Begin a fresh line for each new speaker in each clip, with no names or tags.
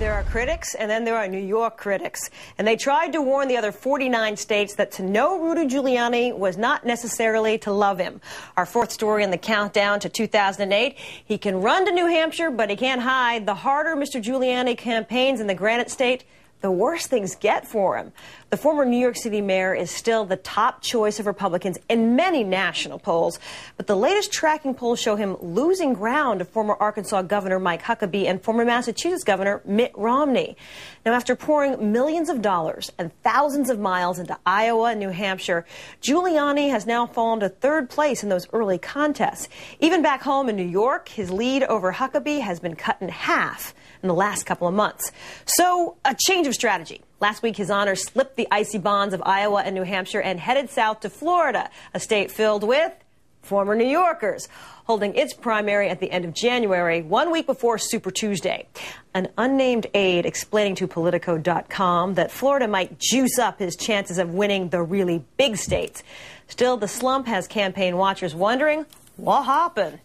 There are critics, and then there are New York critics. And they tried to warn the other 49 states that to know Rudy Giuliani was not necessarily to love him. Our fourth story in the countdown to 2008. He can run to New Hampshire, but he can't hide. The harder Mr. Giuliani campaigns in the Granite State, the worse things get for him. The former New York City mayor is still the top choice of Republicans in many national polls, but the latest tracking polls show him losing ground to former Arkansas Governor Mike Huckabee and former Massachusetts Governor Mitt Romney. Now, after pouring millions of dollars and thousands of miles into Iowa and New Hampshire, Giuliani has now fallen to third place in those early contests. Even back home in New York, his lead over Huckabee has been cut in half in the last couple of months. So, a change of strategy. Last week, His Honor slipped the icy bonds of Iowa and New Hampshire and headed south to Florida, a state filled with former New Yorkers, holding its primary at the end of January, 1 week before Super Tuesday. An unnamed aide explaining to Politico.com that Florida might juice up his chances of winning the really big states. Still, the slump has campaign watchers wondering what happened.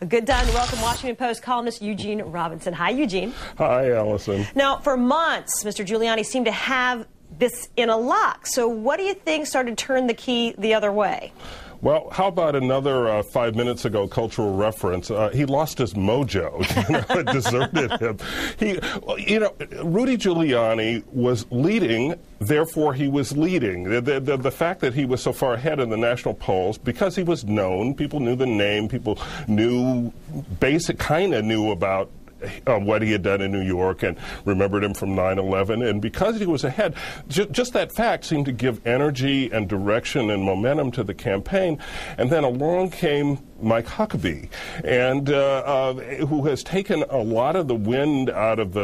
A good time to welcome Washington Post columnist Eugene Robinson. Hi, Eugene.
Hi, Allison.
Now, for months, Mr. Giuliani seemed to have this in a lock. So what do you think started to turn the key the other way?
Well, how about another 5 minutes ago cultural reference? He lost his mojo. It deserted him. Rudy Giuliani was leading, therefore he was leading. The fact that he was so far ahead in the national polls, because he was known, people knew the name, people knew, kind of knew about what he had done in New York and remembered him from 9/11. And because he was ahead, just that fact seemed to give energy and direction and momentum to the campaign. And then along came Mike Huckabee, and who has taken a lot of the wind out of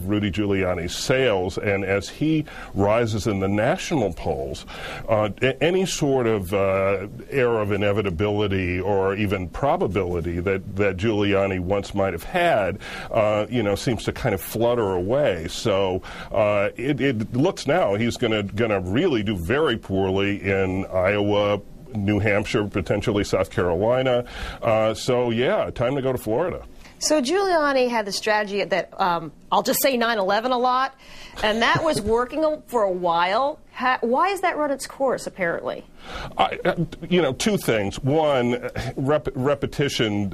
Rudy Giuliani's sails. And as he rises in the national polls, any sort of air of inevitability or even probability that Giuliani once might have had, seems to kind of flutter away. So it looks now he's going to really do very poorly in Iowa, New Hampshire, potentially South Carolina. Yeah, time to go to Florida.
So Giuliani had the strategy that, I'll just say 9/11 a lot, and that was working for a while. Why has that run its course, apparently?
Two things. One, repetition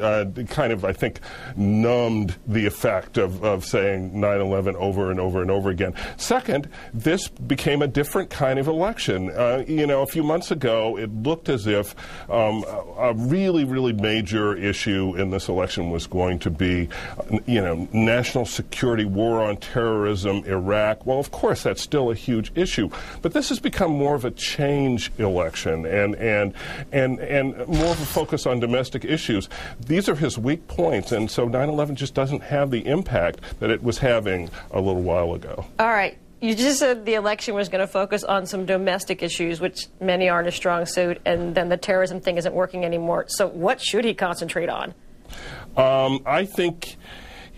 kind of, I think, numbed the effect of saying 9/11 over and over and over again. Second, this became a different kind of election. A few months ago, it looked as if a really, really major issue in this election was going to be, national security, war on terrorism, Iraq. Well, of course, that's still a huge issue. But this has become more of a change election and more of a focus on domestic issues. These are his weak points, and so 9/11 just doesn't have the impact that it was having a little while ago.
All right. You just said the election was going to focus on some domestic issues, which many aren't a strong suit, and then the terrorism thing isn't working anymore. So what should he concentrate on?
I think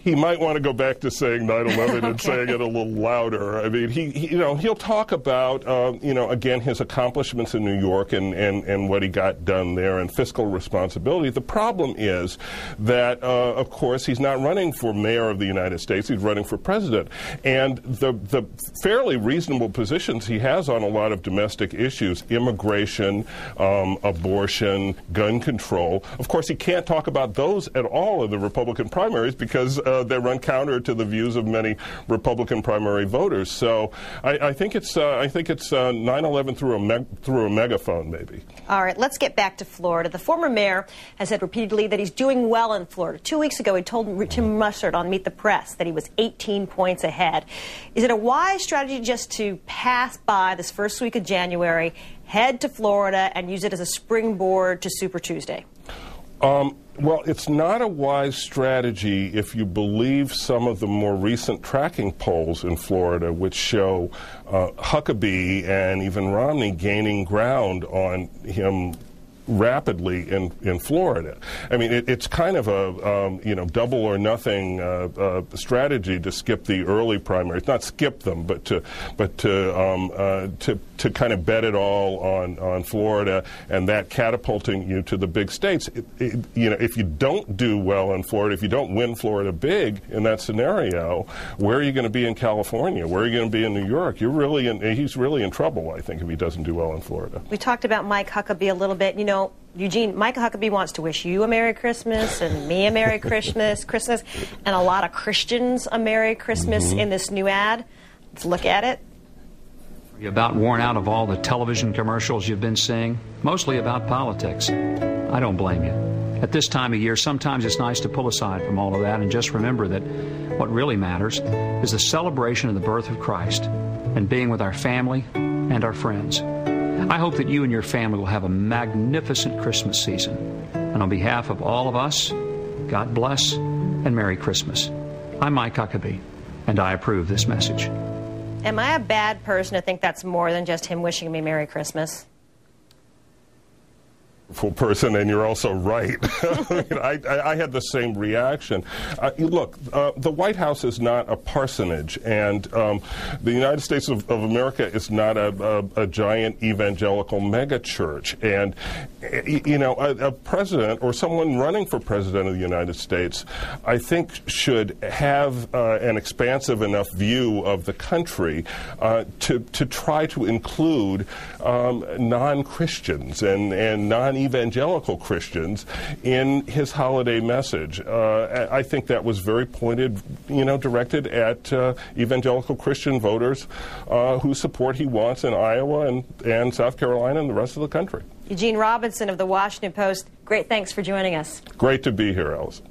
he might want to go back to saying 9/11 and saying it a little louder. I mean, he'll talk about, again, his accomplishments in New York and what he got done there and fiscal responsibility. The problem is that, of course, he's not running for mayor of the United States. He's running for president. And the fairly reasonable positions he has on a lot of domestic issues, immigration, abortion, gun control, of course, he can't talk about those at all in the Republican primaries because they run counter to the views of many Republican primary voters. So I think it's 9/11 through a megaphone, maybe.
All right, let's get back to Florida. The former mayor has said repeatedly that he's doing well in Florida. 2 weeks ago, he told Tim Russert on Meet the Press that he was 18 points ahead. Is it a wise strategy just to pass by this first week of January, head to Florida, and use it as a springboard to Super Tuesday?
Well, it's not a wise strategy if you believe some of the more recent tracking polls in Florida, which show Huckabee and even Romney gaining ground on him rapidly in Florida. I mean, it's kind of a double or nothing strategy to skip the early primaries. Not skip them, but to to kind of bet it all on Florida and that catapulting you to the big states. You know, if you don't do well in Florida, if you don't win Florida big in that scenario, where are you going to be in California? Where are you going to be in New York? He's really in trouble, I think, if he doesn't do well in Florida.
We talked about Mike Huckabee a little bit. You know, Eugene, Mike Huckabee wants to wish you a Merry Christmas and me a Merry Christmas, and a lot of Christians a Merry Christmas in this new ad. Let's look at it.
Are you about worn out of all the television commercials you've been seeing? Mostly about politics. I don't blame you. At this time of year, sometimes it's nice to pull aside from all of that and just remember that what really matters is the celebration of the birth of Christ and being with our family and our friends. I hope that you and your family will have a magnificent Christmas season. And on behalf of all of us, God bless and Merry Christmas. I'm Mike Huckabee, and I approve this message.
Am I a bad person to think that's more than just him wishing me Merry Christmas?
Person, and you're also right. I had the same reaction. Look, the White House is not a parsonage, and the United States of America is not a giant evangelical megachurch. And, you know, a president or someone running for president of the United States, I think, should have an expansive enough view of the country to try to include non-Christians and non-evangelical Christians in his holiday message. I think that was very pointed, you know, directed at evangelical Christian voters whose support he wants in Iowa and South Carolina and the rest of the country.
Eugene Robinson of The Washington Post, great thanks for joining us.
Great to be here, Alice.